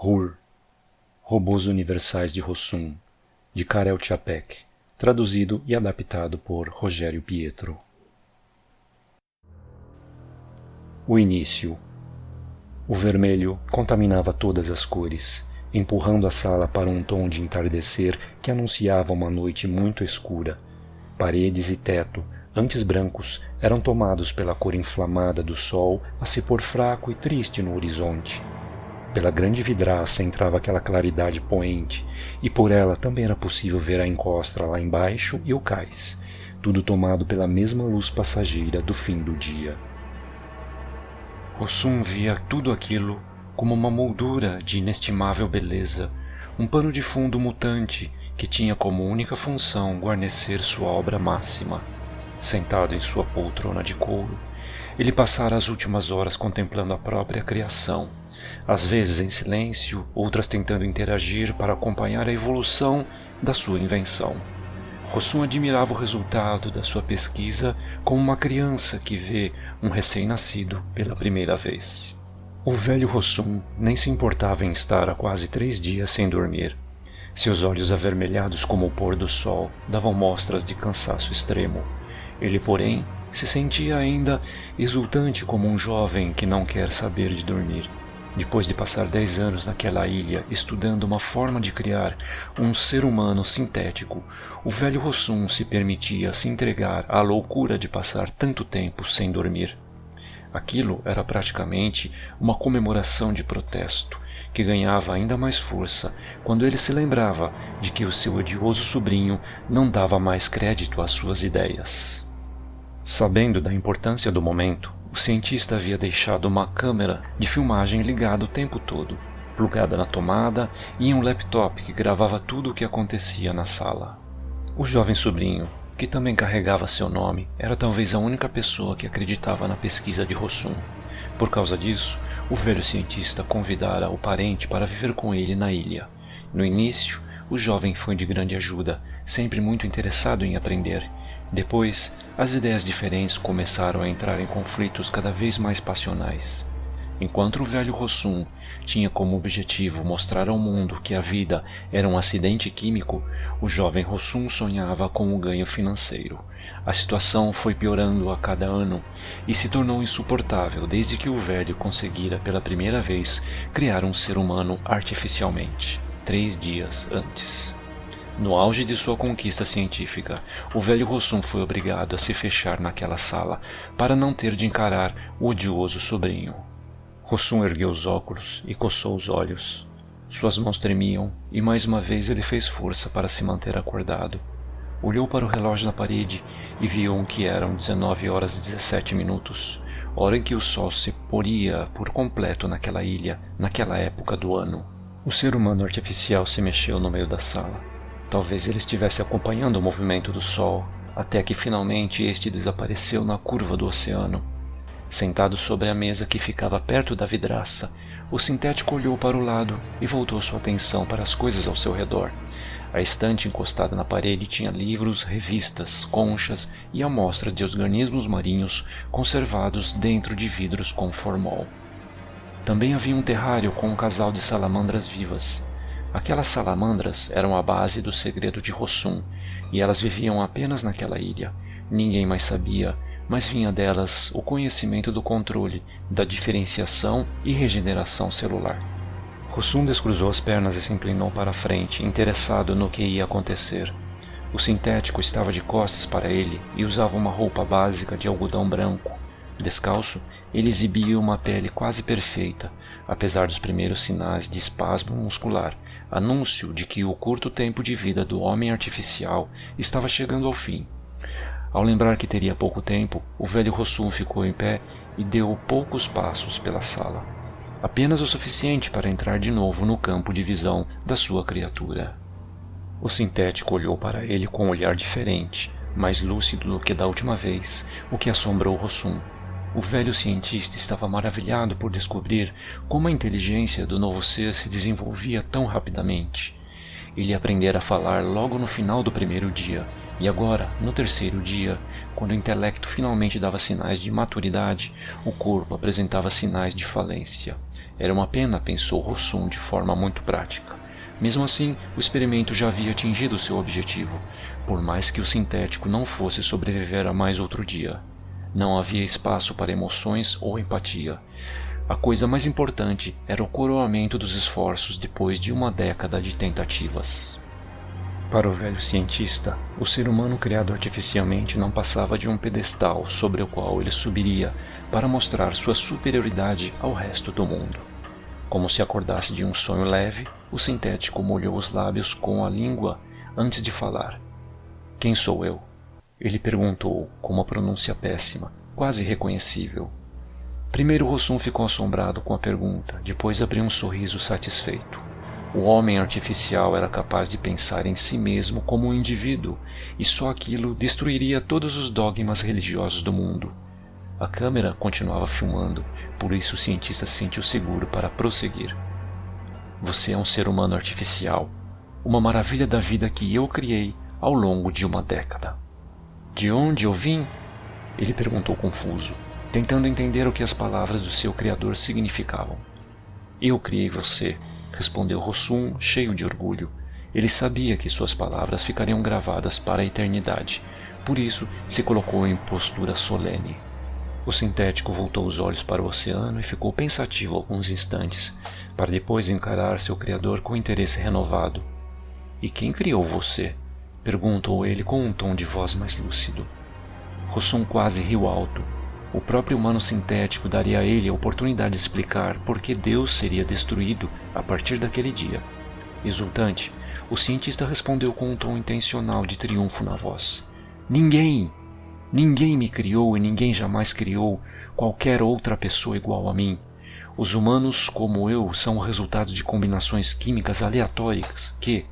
Hur, Robôs Universais de Rossum, de Karel Čapek, traduzido e adaptado por Rogério Pietro. O início. O vermelho contaminava todas as cores, empurrando a sala para um tom de entardecer que anunciava uma noite muito escura. Paredes e teto, antes brancos, eram tomados pela cor inflamada do sol a se pôr fraco e triste no horizonte. Pela grande vidraça entrava aquela claridade poente, e por ela também era possível ver a encosta lá embaixo e o cais, tudo tomado pela mesma luz passageira do fim do dia. Rossum via tudo aquilo como uma moldura de inestimável beleza, um pano de fundo mutante que tinha como única função guarnecer sua obra máxima. Sentado em sua poltrona de couro, ele passara as últimas horas contemplando a própria criação, às vezes em silêncio, outras tentando interagir para acompanhar a evolução da sua invenção. Rossum admirava o resultado da sua pesquisa como uma criança que vê um recém-nascido pela primeira vez. O velho Rossum nem se importava em estar há quase 3 dias sem dormir. Seus olhos avermelhados como o pôr do sol davam mostras de cansaço extremo. Ele, porém, se sentia ainda exultante como um jovem que não quer saber de dormir. Depois de passar 10 anos naquela ilha estudando uma forma de criar um ser humano sintético, o velho Rossum se permitia se entregar à loucura de passar tanto tempo sem dormir. Aquilo era praticamente uma comemoração de protesto, que ganhava ainda mais força quando ele se lembrava de que o seu odioso sobrinho não dava mais crédito às suas ideias. Sabendo da importância do momento, o cientista havia deixado uma câmera de filmagem ligada o tempo todo, plugada na tomada e em um laptop que gravava tudo o que acontecia na sala. O jovem sobrinho, que também carregava seu nome, era talvez a única pessoa que acreditava na pesquisa de Rossum. Por causa disso, o velho cientista convidara o parente para viver com ele na ilha. No início, o jovem foi de grande ajuda, sempre muito interessado em aprender. Depois, as ideias diferentes começaram a entrar em conflitos cada vez mais passionais. Enquanto o velho Rossum tinha como objetivo mostrar ao mundo que a vida era um acidente químico, o jovem Rossum sonhava com o ganho financeiro. A situação foi piorando a cada ano e se tornou insuportável desde que o velho conseguira pela primeira vez criar um ser humano artificialmente, 3 dias antes. No auge de sua conquista científica, o velho Rossum foi obrigado a se fechar naquela sala para não ter de encarar o odioso sobrinho. Rossum ergueu os óculos e coçou os olhos. Suas mãos tremiam e mais uma vez ele fez força para se manter acordado. Olhou para o relógio na parede e viu que eram 19 horas e 17 minutos, hora em que o sol se poria por completo naquela ilha, naquela época do ano. O ser humano artificial se mexeu no meio da sala. Talvez ele estivesse acompanhando o movimento do sol, até que finalmente este desapareceu na curva do oceano. Sentado sobre a mesa que ficava perto da vidraça, o sintético olhou para o lado e voltou sua atenção para as coisas ao seu redor. A estante encostada na parede tinha livros, revistas, conchas e amostras de organismos marinhos conservados dentro de vidros com formol. Também havia um terrário com um casal de salamandras vivas. Aquelas salamandras eram a base do segredo de Rossum, e elas viviam apenas naquela ilha. Ninguém mais sabia, mas vinha delas o conhecimento do controle, da diferenciação e regeneração celular. Rossum descruzou as pernas e se inclinou para a frente, interessado no que ia acontecer. O sintético estava de costas para ele e usava uma roupa básica de algodão branco. Descalço, ele exibia uma pele quase perfeita, apesar dos primeiros sinais de espasmo muscular, anúncio de que o curto tempo de vida do homem artificial estava chegando ao fim. Ao lembrar que teria pouco tempo, o velho Rossum ficou em pé e deu poucos passos pela sala, apenas o suficiente para entrar de novo no campo de visão da sua criatura. O sintético olhou para ele com um olhar diferente, mais lúcido do que da última vez, o que assombrou Rossum. O velho cientista estava maravilhado por descobrir como a inteligência do novo ser se desenvolvia tão rapidamente. Ele aprendera a falar logo no final do primeiro dia, e agora, no terceiro dia, quando o intelecto finalmente dava sinais de maturidade, o corpo apresentava sinais de falência. Era uma pena, pensou Rossum de forma muito prática. Mesmo assim, o experimento já havia atingido seu objetivo, por mais que o sintético não fosse sobreviver a mais outro dia. Não havia espaço para emoções ou empatia. A coisa mais importante era o coroamento dos esforços depois de uma década de tentativas. Para o velho cientista, o ser humano criado artificialmente não passava de um pedestal sobre o qual ele subiria para mostrar sua superioridade ao resto do mundo. Como se acordasse de um sonho leve, o sintético molhou os lábios com a língua antes de falar. Quem sou eu? Ele perguntou com uma pronúncia péssima, quase irreconhecível. Primeiro Rossum ficou assombrado com a pergunta, depois abriu um sorriso satisfeito. O homem artificial era capaz de pensar em si mesmo como um indivíduo, e só aquilo destruiria todos os dogmas religiosos do mundo. A câmera continuava filmando, por isso o cientista se sentiu seguro para prosseguir. Você é um ser humano artificial, uma maravilha da vida que eu criei ao longo de uma década. De onde eu vim? Ele perguntou confuso, tentando entender o que as palavras do seu criador significavam. Eu criei você, respondeu Rossum, cheio de orgulho. Ele sabia que suas palavras ficariam gravadas para a eternidade, por isso se colocou em postura solene. O sintético voltou os olhos para o oceano e ficou pensativo alguns instantes, para depois encarar seu criador com interesse renovado. E quem criou você? Perguntou ele com um tom de voz mais lúcido. Rossum quase riu alto. O próprio humano sintético daria a ele a oportunidade de explicar por que Deus seria destruído a partir daquele dia. Exultante, o cientista respondeu com um tom intencional de triunfo na voz. Ninguém! Ninguém me criou e ninguém jamais criou qualquer outra pessoa igual a mim. Os humanos, como eu, são o resultado de combinações químicas aleatórias que,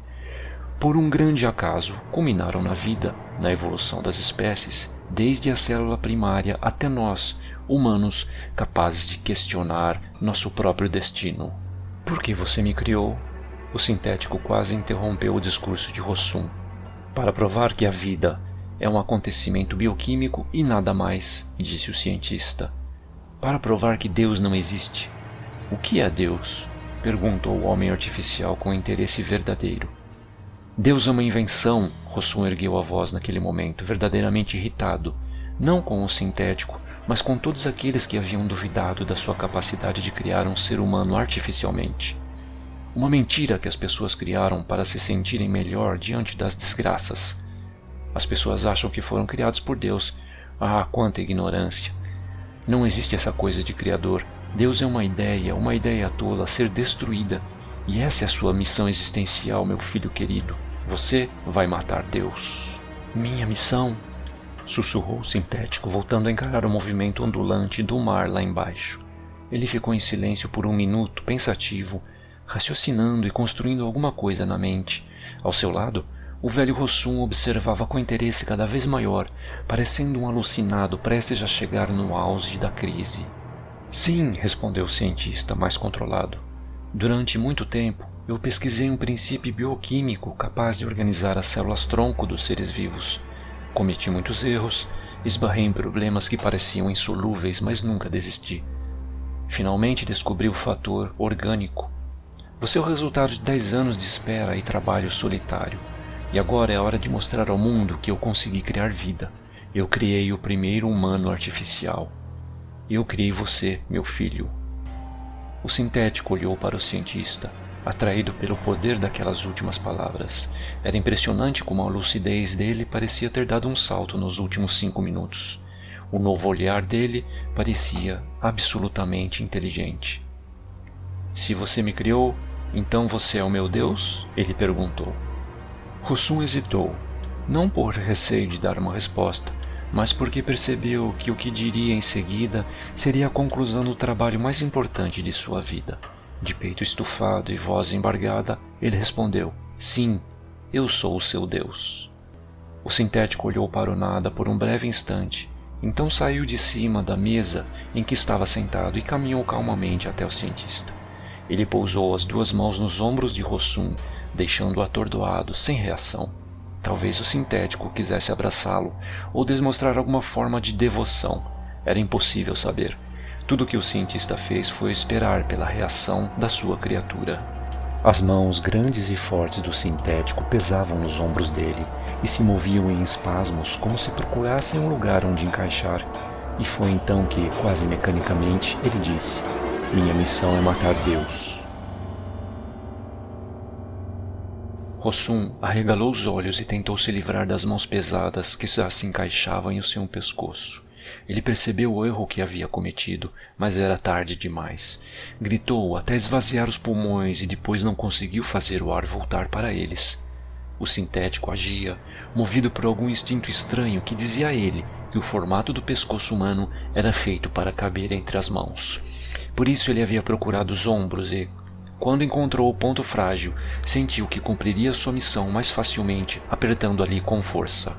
por um grande acaso, culminaram na vida, na evolução das espécies, desde a célula primária até nós, humanos, capazes de questionar nosso próprio destino. Por que você me criou? O sintético quase interrompeu o discurso de Rossum. Para provar que a vida é um acontecimento bioquímico e nada mais, disse o cientista. Para provar que Deus não existe. O que é Deus? Perguntou o homem artificial com interesse verdadeiro. Deus é uma invenção, Rossum ergueu a voz naquele momento, verdadeiramente irritado, não com o sintético, mas com todos aqueles que haviam duvidado da sua capacidade de criar um ser humano artificialmente. Uma mentira que as pessoas criaram para se sentirem melhor diante das desgraças. As pessoas acham que foram criados por Deus. Ah, quanta ignorância! Não existe essa coisa de criador. Deus é uma ideia tola a ser destruída. E essa é a sua missão existencial, meu filho querido. Você vai matar Deus. Minha missão? Sussurrou o sintético, voltando a encarar o movimento ondulante do mar lá embaixo. Ele ficou em silêncio por um minuto, pensativo, raciocinando e construindo alguma coisa na mente. Ao seu lado, o velho Rossum observava com interesse cada vez maior, parecendo um alucinado prestes a chegar no auge da crise. Sim, respondeu o cientista, mais controlado. Durante muito tempo, eu pesquisei um princípio bioquímico capaz de organizar as células-tronco dos seres vivos. Cometi muitos erros, esbarrei em problemas que pareciam insolúveis, mas nunca desisti. Finalmente descobri o fator orgânico. Você é o resultado de 10 anos de espera e trabalho solitário. E agora é hora de mostrar ao mundo que eu consegui criar vida. Eu criei o primeiro humano artificial. Eu criei você, meu filho. O sintético olhou para o cientista, atraído pelo poder daquelas últimas palavras. Era impressionante como a lucidez dele parecia ter dado um salto nos últimos 5 minutos. O novo olhar dele parecia absolutamente inteligente. Se você me criou, então você é o meu Deus? Ele perguntou. Rossum hesitou, não por receio de dar uma resposta, mas porque percebeu que o que diria em seguida seria a conclusão do trabalho mais importante de sua vida. De peito estufado e voz embargada, ele respondeu, sim, eu sou o seu Deus. O sintético olhou para o nada por um breve instante, então saiu de cima da mesa em que estava sentado e caminhou calmamente até o cientista. Ele pousou as 2 mãos nos ombros de Rossum, deixando-o atordoado, sem reação. Talvez o sintético quisesse abraçá-lo ou demonstrar alguma forma de devoção. Era impossível saber. Tudo o que o cientista fez foi esperar pela reação da sua criatura. As mãos grandes e fortes do sintético pesavam nos ombros dele e se moviam em espasmos como se procurassem um lugar onde encaixar. E foi então que, quase mecanicamente, ele disse: "Minha missão é matar Deus." Rossum arregalou os olhos e tentou se livrar das mãos pesadas que já se encaixavam em seu pescoço. Ele percebeu o erro que havia cometido, mas era tarde demais. Gritou até esvaziar os pulmões e depois não conseguiu fazer o ar voltar para eles. O sintético agia, movido por algum instinto estranho que dizia a ele que o formato do pescoço humano era feito para caber entre as mãos. Por isso ele havia procurado os ombros e, quando encontrou o ponto frágil, sentiu que cumpriria sua missão mais facilmente, apertando ali com força.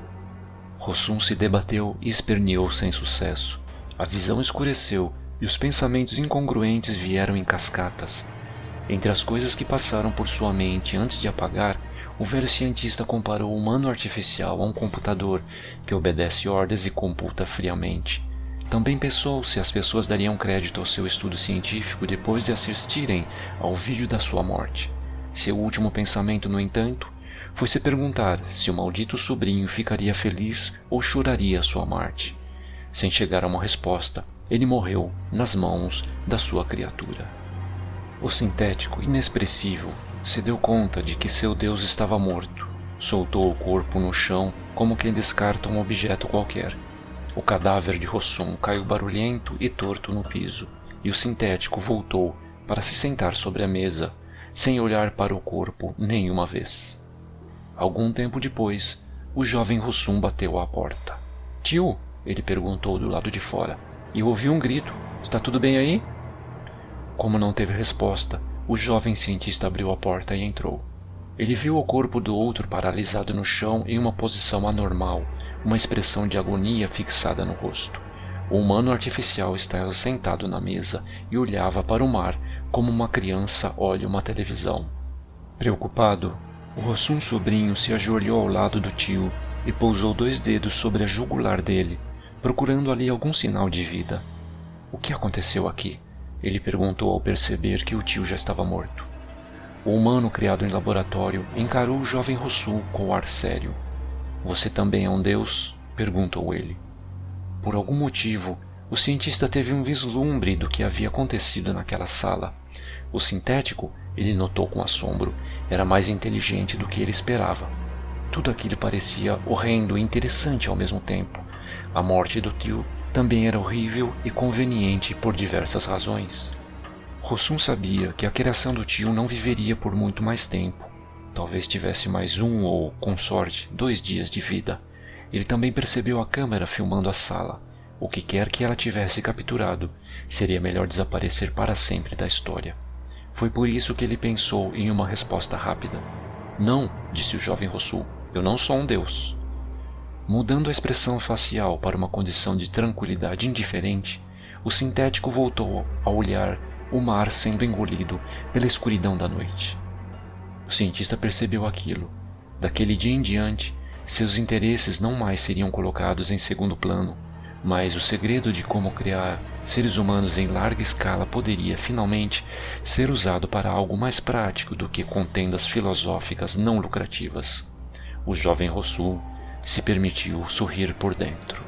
Rossum se debateu e esperneou sem sucesso. A visão escureceu e os pensamentos incongruentes vieram em cascatas. Entre as coisas que passaram por sua mente antes de apagar, o velho cientista comparou o humano artificial a um computador que obedece ordens e computa friamente. Também pensou se as pessoas dariam crédito ao seu estudo científico depois de assistirem ao vídeo da sua morte. Seu último pensamento, no entanto, foi se perguntar se o maldito sobrinho ficaria feliz ou choraria sua morte. Sem chegar a uma resposta, ele morreu nas mãos da sua criatura. O sintético, inexpressivo, se deu conta de que seu Deus estava morto. Soltou o corpo no chão como quem descarta um objeto qualquer. O cadáver de Rossum caiu barulhento e torto no piso, e o sintético voltou para se sentar sobre a mesa, sem olhar para o corpo nenhuma vez. Algum tempo depois, o jovem Rossum bateu à porta. "Tio", ele perguntou do lado de fora, e ouviu um grito. "Está tudo bem aí?" Como não teve resposta, o jovem cientista abriu a porta e entrou. Ele viu o corpo do outro paralisado no chão em uma posição anormal, uma expressão de agonia fixada no rosto. O humano artificial estava sentado na mesa e olhava para o mar como uma criança olha uma televisão. Preocupado, o Rossum sobrinho se ajoelhou ao lado do tio e pousou 2 dedos sobre a jugular dele, procurando ali algum sinal de vida. "O que aconteceu aqui?" ele perguntou ao perceber que o tio já estava morto. O humano criado em laboratório encarou o jovem Rossum com ar sério. "Você também é um deus?" perguntou ele. Por algum motivo, o cientista teve um vislumbre do que havia acontecido naquela sala. O sintético, ele notou com assombro, era mais inteligente do que ele esperava. Tudo aquilo parecia horrendo e interessante ao mesmo tempo. A morte do tio também era horrível e conveniente por diversas razões. Rossum sabia que a criação do tio não viveria por muito mais tempo. Talvez tivesse mais 1 ou, com sorte, 2 dias de vida. Ele também percebeu a câmera filmando a sala. O que quer que ela tivesse capturado, seria melhor desaparecer para sempre da história. Foi por isso que ele pensou em uma resposta rápida. "Não", disse o jovem Rossum, "eu não sou um deus." Mudando a expressão facial para uma condição de tranquilidade indiferente, o sintético voltou a olhar o mar sendo engolido pela escuridão da noite. O cientista percebeu aquilo. Daquele dia em diante, seus interesses não mais seriam colocados em segundo plano, mas o segredo de como criar seres humanos em larga escala poderia, finalmente, ser usado para algo mais prático do que contendas filosóficas não lucrativas. O jovem Rossum se permitiu sorrir por dentro.